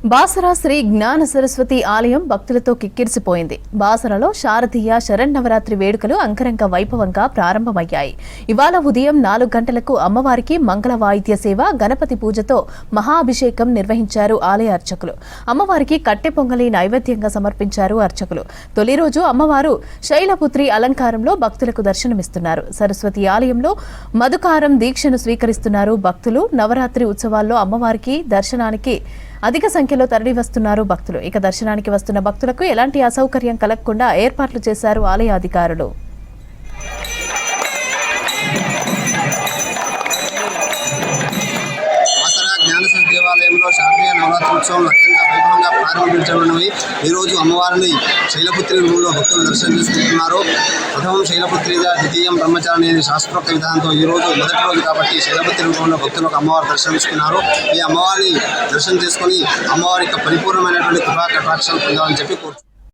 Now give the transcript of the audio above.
బాసర శ్రీ జ్ఞాన సరస్వతి ఆలయం భక్తులతో కిక్కిరిసిపోయింది. బాసరలో శారదీయ శరన్నవరాత్రి వేడుకలు అంగరంగ వైభవంగా ప్రారంభమయ్యాయి. ఇవాళ ఉదయం 4 గంటలకు అమ్మవారికి మంగళ వాయిద్య సేవ, గణపతి పూజతో మహాభిషేకం నిర్వహించారు ఆలయ అర్చకులు. అమ్మవారికి కట్టె పొంగలి నైవేద్యంగా సమర్పించారు అర్చకులు. తొలి రోజు అమ్మవారు శైలపుత్రి అలంకారంలో భక్తులకు దర్శనమిస్తున్నారు. సరస్వతి ఆలయంలో మధుకారం దీక్షను స్వీకరిస్తున్నారు భక్తులు. నవరాత్రి ఉత్సవాల్లో అమ్మవారికి దర్శనానికి అధిక సంఖ్యలో తరలి వస్తున్నారు భక్తులు. ఇక దర్శనానికి వస్తున్న భక్తులకు ఎలాంటి అసౌకర్యం కలగకుండా ఏర్పాట్లు చేశారు ఆలయ అధికారులు. దేవాలయంలో శారదీయ నవరాత్రి ఉత్సవం అత్యంత వైభవంగా ప్రారంభించబడినవి. ఈరోజు అమ్మవారిని శైలపుత్రి రూపంలో భక్తులు దర్శనం చేసుకుంటున్నారు. ప్రథమం శైలపుత్రిగా, ద్వితీయం బ్రహ్మచారిణి అనే శాస్త్రోక్త విధానంతో ఈరోజు మొదటి రోజు కాబట్టి శైలపుత్రి రూపంలో భక్తులకు అమ్మవారు దర్శనమిస్తున్నారు. ఈ అమ్మవారిని దర్శనం చేసుకుని అమ్మవారి యొక్క పరిపూర్ణమైనటువంటి కృపా కటాక్షాలు పొందాలని చెప్పి కోరుతున్నారు.